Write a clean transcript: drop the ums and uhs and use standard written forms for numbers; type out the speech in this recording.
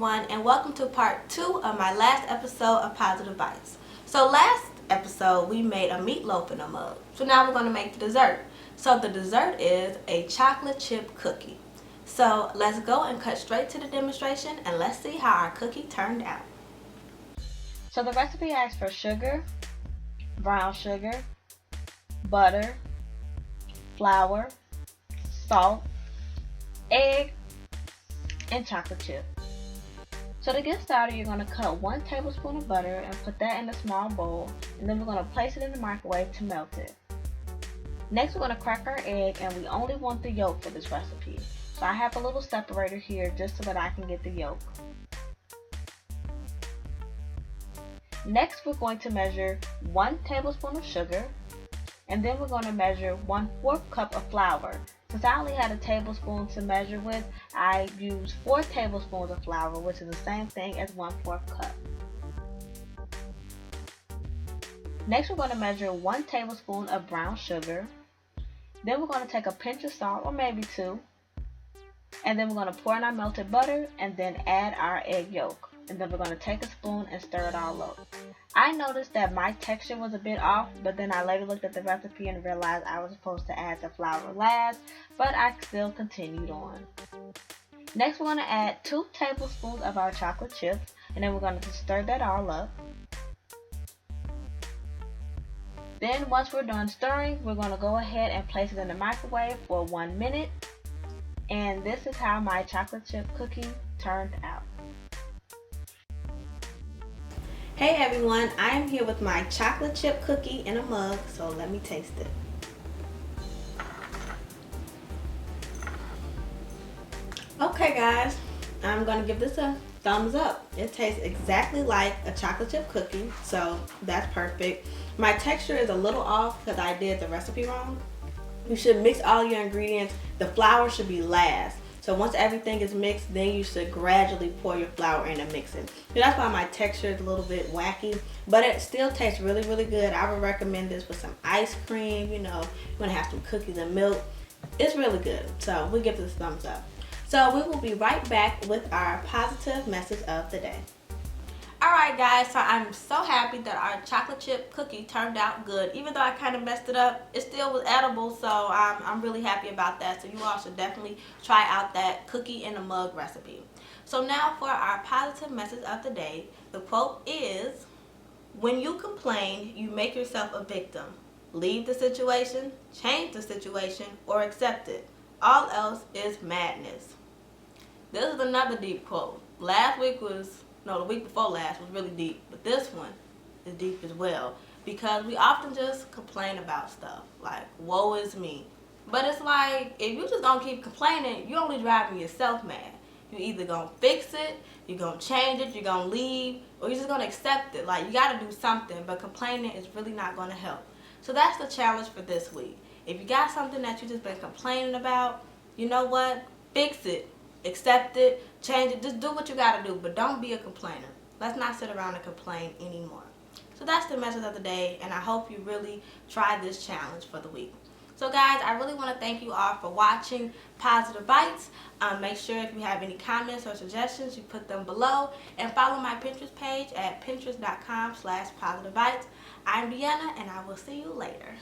everyone, and welcome to part 2 of my last episode of Positive Bites. So last episode we made a meatloaf in a mug. So now we're going to make the dessert. So the dessert is a chocolate chip cookie. So let's go and cut straight to the demonstration and let's see how our cookie turned out. So the recipe asks for sugar, brown sugar, butter, flour, salt, egg, and chocolate chip. So to get started, you're going to cut 1 tablespoon of butter and put that in a small bowl, and then we're going to place it in the microwave to melt it. Next, we're going to crack our egg, and we only want the yolk for this recipe. So I have a little separator here just so that I can get the yolk. Next, we're going to measure 1 tablespoon of sugar, and then we're going to measure 1/4 cup of flour. Since I only had a tablespoon to measure with, I used 4 tablespoons of flour, which is the same thing as 1/4 cup. Next, we're going to measure 1 tablespoon of brown sugar. Then we're going to take a pinch of salt, or maybe 2. And then we're going to pour in our melted butter and then add our egg yolk. And then we're going to take a spoon and stir it all up. I noticed that my texture was a bit off, but then I later looked at the recipe and realized I was supposed to add the flour last, but I still continued on. Next, we're going to add 2 tablespoons of our chocolate chips, and then we're going to stir that all up. Then once we're done stirring, we're going to go ahead and place it in the microwave for 1 minute. And this is how my chocolate chip cookie turned out. Hey everyone, I am here with my chocolate chip cookie in a mug, so let me taste it. Okay guys, I'm going to give this a thumbs up. It tastes exactly like a chocolate chip cookie, so that's perfect. My texture is a little off because I did the recipe wrong. You should mix all your ingredients. The flour should be last. So once everything is mixed, then you should gradually pour your flour in and mix it. So that's why my texture is a little bit wacky, but it still tastes really, really good. I would recommend this with some ice cream. You know, you want to have some cookies and milk. It's really good. So we give this a thumbs up. So we will be right back with our positive message of the day. Alright guys, so I'm so happy that our chocolate chip cookie turned out good. Even though I kind of messed it up, it still was edible, so I'm really happy about that. So you all should definitely try out that cookie in a mug recipe. So now for our positive message of the day. The quote is, "When you complain, you make yourself a victim. Leave the situation, change the situation, or accept it. All else is madness." This is another deep quote. The week before last was really deep, but this one is deep as well, because we often just complain about stuff like, woe is me. But it's like, if you just gonna keep complaining, you're only driving yourself mad. You're either gonna fix it, you're gonna change it, you're gonna leave, or you're just gonna accept it. Like, you gotta do something, but complaining is really not gonna help. So that's the challenge for this week. If you got something that you just been complaining about, you know what? Fix it. Accept it, change it, just do what you gotta do, but don't be a complainer. Let's not sit around and complain anymore. So that's the message of the day, and I hope you really try this challenge for the week. So guys, I really want to thank you all for watching Positive Bites. Make sure if you have any comments or suggestions, you put them below, and follow my Pinterest page at pinterest.com/positivebites. I'm Deanna, and I will see you later.